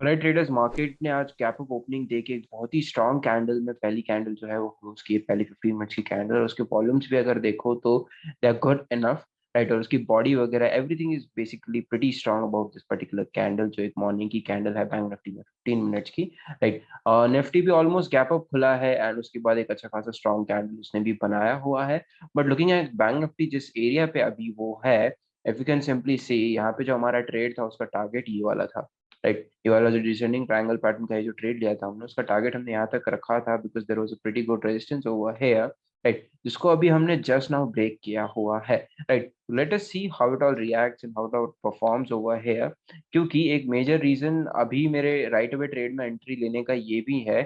Right traders market ने आज gap up opening देके एक बहुत ही स्ट्रॉन्ग कैंडल में पहली कैंडल जो है वो क्लोज की है, पहली 15 मिनट्स की कैंडल, और उसके वॉल्यूम्स भी अगर देखो तो they are good enough. Right, और उसकी बॉडी वगैरह everything is basically pretty strong about this particular candle, जो एक मॉर्निंग की कैंडल है बैंक निफ्टी में 15 मिनट्स की। राइट, निफ्टी भी ऑलमोस्ट गैप अप खुला है एंड उसके बाद एक अच्छा खासा स्ट्रॉन्ग कैंडल उसने भी बनाया हुआ है। But looking at bank Nifty जिस एरिया पे अभी वो है, इफ यू कैन सिंपली सी यहाँ पे जो हमारा ट्रेड था उसका टारगेट ये वाला था। राइट, ये वाला जो डिसेंडिंग ट्रायंगल पैटर्न का है जो ट्रेड लिया था हमने, उसका टारगेट हमने यहाँ तक रखा था because there was a pretty good resistance over here. Right, जिसको अभी हमने जस्ट नाउ ब्रेक किया हुआ है। Right, let us see how it all reacts and how it all performs over here. क्योंकि एक मेजर रीजन अभी मेरे राइट अवे ट्रेड में एंट्री लेने का ये भी है,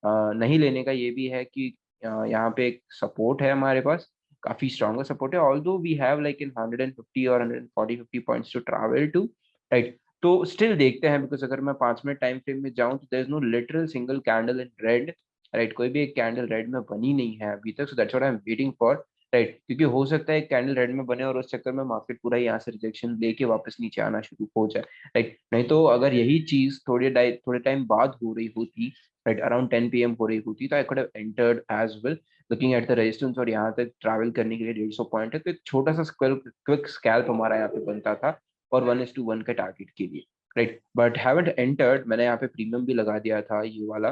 नहीं लेने का ये भी है कि यहाँ पे एक सपोर्ट है हमारे पास, काफी स्ट्रॉन्गर सपोर्ट है, although we have like in 150 और 140-50 points to travel to. Right, तो स्टिल देखते हैं बिकॉज अगर मैं 5 मिनट टाइम फ्रेम में जाऊं तो there is no literal single candle in red. Right, कोई भी एक कैंडल रेड में बनी नहीं है अभी तक, so that's what I am waiting for. Right, क्योंकि हो सकता है एक कैंडल रेड में बने और उस चक्कर में मार्केट पूरा यहाँ से रिजेक्शन लेके वापस नीचे आना शुरू हो जाए। राइट, नहीं तो अगर यही चीज थोड़े टाइम बाद हो रही होती, राइट अराउंड 10 PM हो रही होती, तो I could have entered as well looking at the resistance, और यहाँ तक ट्रैवल करने के लिए 150 पॉइंट है, तो एक छोटा सा क्विक स्कैल्प हमारा यहाँ पे बनता था और 1:1 के टारगेट के लिए। राइट, बट हैवंट एंटर्ड, मैंने यहाँ पे प्रीमियम भी लगा दिया था ये वाला।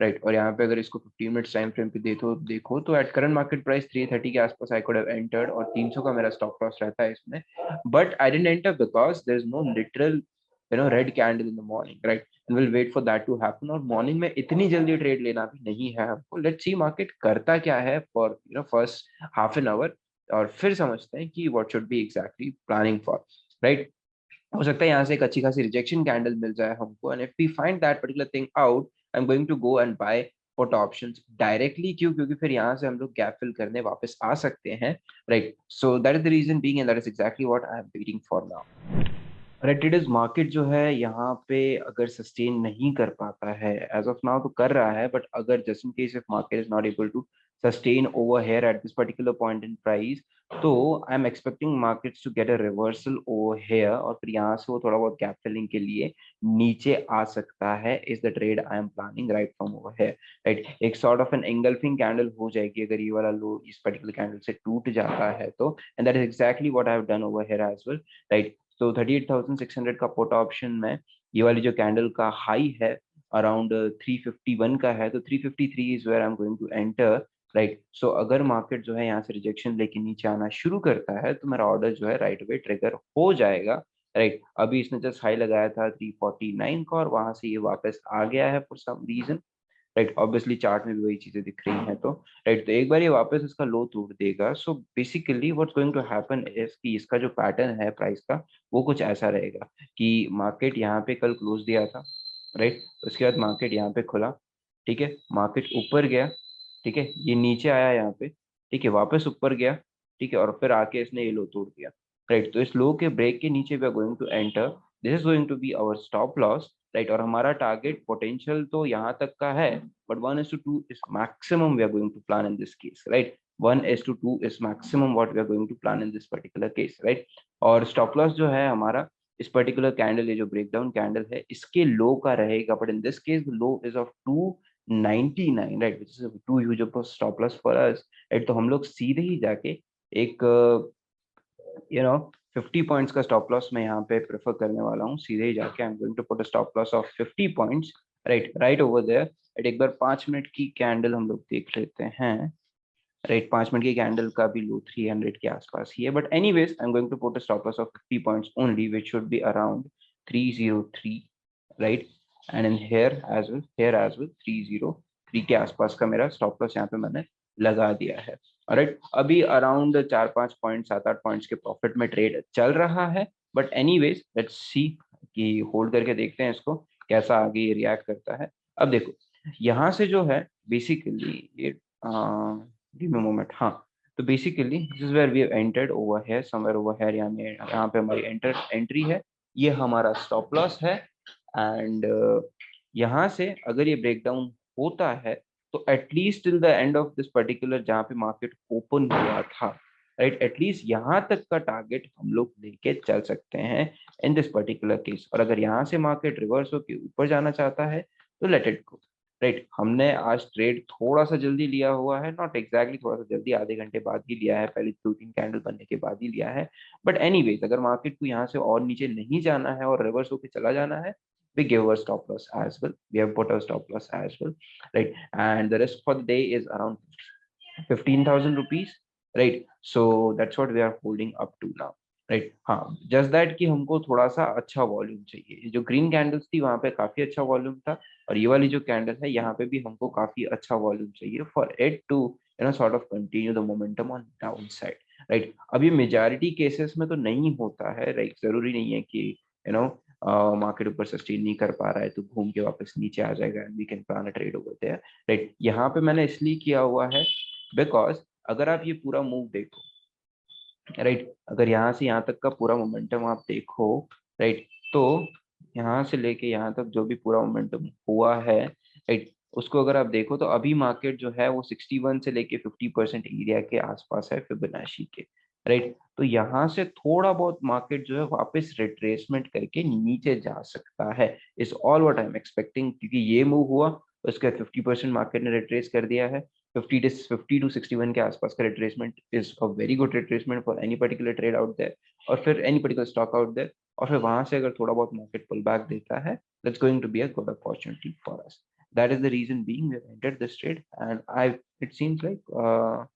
राइट, और यहाँ पे अगर इसको 15 मिनट्स टाइम फ्रेम पे देखो तो एट करंट मार्केट प्राइस 330 के आसपास आई कुड हैव एंटर्ड, और 300 का मेरा स्टॉप लॉस रहता है इसमें। But I didn't enter because there is no literal red candle in the morning. Right, and will wait for that to happen, और morning में इतनी जल्दी ट्रेड लेना भी नहीं है हमको। लेट्स सी मार्केट करता क्या है for first half an hour, और फिर समझते हैं कि what should be exactly planning for. Right, हो सकता है यहाँ से एक अच्छी खासी रिजेक्शन कैंडल मिल जाए हमको, and if we find that particular thing out, I am going to go and buy put options directly. क्यों? क्योंकि फिर यहाँ से हम लोग गैप फिल करने वापस आ सकते हैं। Right, so that is the reason being and that is exactly what I am waiting for now. Rated market जो है यहाँ पे अगर सस्टेन नहीं कर पाता है, एज ऑफ नाउ तो कर रहा है, बट अगर just in case if market is not able to sustain over here at this particular point in price, तो I am expecting markets to get a reversal over here, और फिर यहाँ से वो थोड़ा बहुत गैप फिलिंग के लिए नीचे आ सकता है। Is the trade I am planning right from over here. Right, एक sort of an engulfing candle हो जाएगी अगर ये वाला लो इस पर्टिकुलर कैंडल से टूट जाता है तो, and that is exactly what I have done over here as well. Right, तो 38,600 का पुट ऑप्शन में ये वाली जो कैंडल का हाई है अराउंड 351 का है, तो 353 is where I am going to enter. Right, so अगर मार्केट जो है यहाँ से रिजेक्शन लेके नीचे आना शुरू करता है तो मेरा ऑर्डर जो है राइट वे ट्रिगर हो जाएगा। राइट, अभी इसने जस्ट हाई लगाया था 349 का, और वहां से ये वापस आ गया है for some reason. Right, obviously chart में भी वही चीजें दिख रही हैं, तो राइट, तो एक बार ये वापस इसका लो तोड़ देगा, so basically what's going to happen is कि इसका जो पैटर्न है प्राइस का वो कुछ ऐसा रहेगा कि मार्केट यहाँ पे कल क्लोज दिया था। राइट, उसके बाद मार्केट यहाँ पे खुला, ठीक है, मार्केट ऊपर गया, ठीक है, ये नीचे आया यहाँ पे, ठीक है, वापस ऊपर गया, ठीक है, और फिर आके इसने ये लो तोड़ दिया। राइट, तो इस लो के ब्रेक के नीचे we are going to enter, this is going to be our stop loss. Right, और हमारा टारगेट पोटेंशियल तो यहाँ तक का है, but 1:2 is maximum we are going to plan in this case. Right, 1:2 is maximum what we are going to plan in this particular case. Right, और stop loss जो है हमारा इस पर्टिकुलर कैंडल, ये जो ब्रेकडाउन कैंडल है इसके low का रहेगा, but in this case low is of 299, right, which is too huge of stop loss for us. Right, तो हम लोग सीधे ही जाके एक 50 पॉइंट्स का स्टॉप लॉस मैं यहाँ पे प्रेफर करने वाला हूँ, सीधे ही जाके I am going to put a stop loss of 50 points. Right, right over there. एक बार 5 मिनट की कैंडल हम लोग देख लेते हैं। राइट, 5 मिनट की कैंडल का भी लो 300 के आसपास ही है, but anyways I am going to put a stop loss of 50 points only, which should be around 303। Right, and in here as well 303 के आसपास का मेरा स्टॉप लॉस यहाँ पे मैंने लगा दिया है। राइट, अभी अराउंड 4-5 पॉइंट 7-8 पॉइंट्स के प्रॉफिट में ट्रेड चल रहा है, बट एनीवेज लेट्स सी कि होल्ड करके देखते हैं इसको कैसा आगे ये रिएक्ट करता है। अब देखो यहाँ से जो है बेसिकली ये गिव मी मोमेंट, हाँ, तो basically this is where we have entered over here somewhere over here, यहाँ पे हमारी एंट्री है, ये हमारा स्टॉप लॉस है, एंड यहाँ से अगर ये ब्रेकडाउन होता है तो at least till the end of this particular जहाँ पे मार्केट ओपन हुआ था, राइट, एटलीस्ट यहाँ तक का टारगेट हम लोग लेके चल सकते हैं इन दिस पर्टिकुलर केस। और अगर यहाँ से मार्केट रिवर्स होके ऊपर जाना चाहता है तो लेट इट गो। राइट, हमने आज ट्रेड थोड़ा सा जल्दी लिया हुआ है, नॉट एग्जैक्टली थोड़ा सा जल्दी, आधे घंटे बाद ही लिया है, पहले 2-3 कैंडल बनने के बाद ही लिया है। बट एनीवेज, अगर मार्केट को यहाँ से और नीचे नहीं जाना है और रिवर्स होके चला जाना है, we give our stop loss as well. We have put our stop loss as well, right? And the risk for the day is around 15,000 rupees, right? So that's what we are holding up to now, right? हाँ, just that कि हमको थोड़ा सा अच्छा volume चाहिए। ये जो green candles थी वहां पे काफी अच्छा वॉल्यूम था, और ये वाली जो कैंडल है यहाँ पे भी हमको काफी अच्छा वॉल्यूम चाहिए for it to sort of continue the momentum on down side, right? अब ये मेजॉरिटी केसेस में तो नहीं होता है, राइट? जरूरी नहीं है कि यू नो मार्केट ऊपर सस्टेन नहीं कर पा रहा है तो घूम के वापस नीचे आ जाएगा and we can plan a trade over there, right? यहाँ पे मैंने इसलिए किया हुआ है बिकॉज अगर आप ये पूरा मूव देखो, राइट, अगर यहाँ से यहाँ तक का पूरा मोमेंटम आप देखो, राइट, तो यहाँ से लेके यहाँ तक जो भी पूरा मोमेंटम हुआ है, राइट, उसको अगर आप देखो तो अभी मार्केट जो है वो 61 से लेके 50% एरिया के आसपास है फिबोनाची के, राइट? तो यहाँ से थोड़ा बहुत मार्केट जो है वापस रिट्रेसमेंट करके नीचे जा सकता है, is all what I am expecting, क्योंकि ये मूव हुआ उसके 50% मार्केट ने रिट्रेस कर दिया है। 50 to 61 के आसपास का retracement is a very good retracement for any particular trade out there, और फिर any particular stock out there, और फिर वहां से अगर थोड़ा बहुत मार्केट पुल बैक देता है, that's going to be a good opportunity for us. That is the reason being we have entered this trade, and I it seems like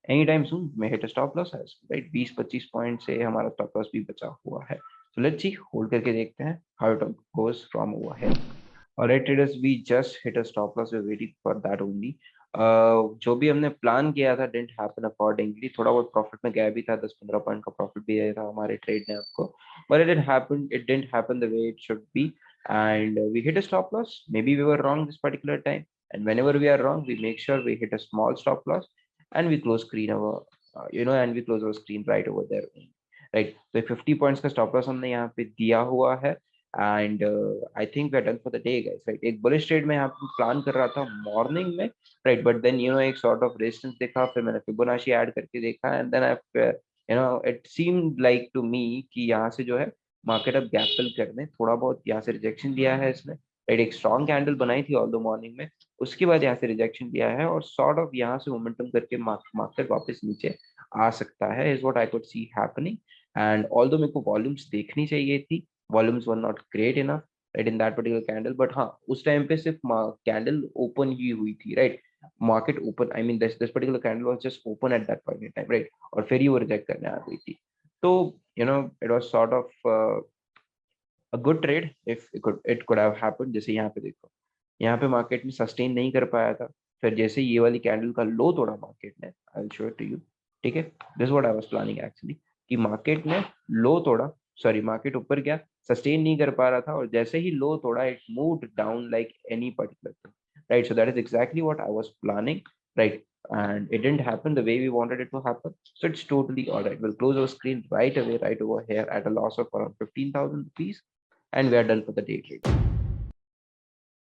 any time soon may hit a stop loss है, right? 20-25 point से हमारा stop loss भी बचा हुआ है। So let's see, hold करके देखते हैं how it goes from over here. Alright traders, we just hit a stop loss, we are waiting for that only. जो भी हमने प्लान किया था डिडंट हैपन अकॉर्डिंगली, थोड़ा बहुत प्रॉफिट में गया भी था, 10-15 पॉइंट का प्रॉफिट भी आया था हमारे ट्रेड ने आपको, but it didn't happen the way it should be, and we hit a stop loss. Maybe we were wrong this particular time, and whenever we are wrong we make sure we hit a small stop loss and we close screen our and we close our screen right over there, right? तो 50 points का stop loss हमने यहाँ पे दिया हुआ है, and I think we are done for the day guys, right? एक bullish trade में यहाँ पे प्लान कर रहा था मॉर्निंग में, राइट, बट देन एक सॉर्ट ऑफ रेजिस्टेंस देखा, फिर मैंने फिबोनाची ऐड करके देखा, and then I it seemed like to me कि यहाँ से जो है मार्केट अब गैप फिल करने, थोड़ा बहुत यहाँ से रिजेक्शन दिया है इसने, राइट? एक स्ट्रॉन्ग कैंडल बनाई थी ऑल द मॉर्निंग में, उसके बाद यहाँ से रिजेक्शन दिया है, और सॉर्ट ऑफ यहाँ से मोमेंटम करके मार्केट वापस नीचे आ सकता है, is what I could see happening. And although मेरे को वॉल्यूम्स देखनी चाहिए थी, volumes were not great enough, right, in that particular candle, but हाँ, उस टाइम पे सिर्फ कैंडल ओपन ही हुई थी, right? Market open, I mean this particular candle was just open at that point in time, right? और फिर ही वो reject करने आ गई थी। तो it was sort of a good trade if it could have happened. जैसे यहाँ पे देखो, यहाँ पे मार्केट में सस्टेन नहीं कर पाया था, फिर जैसे ये वाली कैंडल का लो तोड़ा मार्केट ने, I will show it to you, ठीक है? This what I was planning actually, कि मार्केट ने लो तोड़ा, सॉरी, मार्केट ऊपर गया, सस्टेन नहीं कर पा रहा था, और जैसे ही लो तोड़ा it moved down like any particular thing, right? So that is exactly what I was planning, right? And it didn't happen the way we wanted it to happen, so it's totally all right. We'll close our screen right away, right over here, at a loss of around 15,000 rupees, and we are done for the day trade.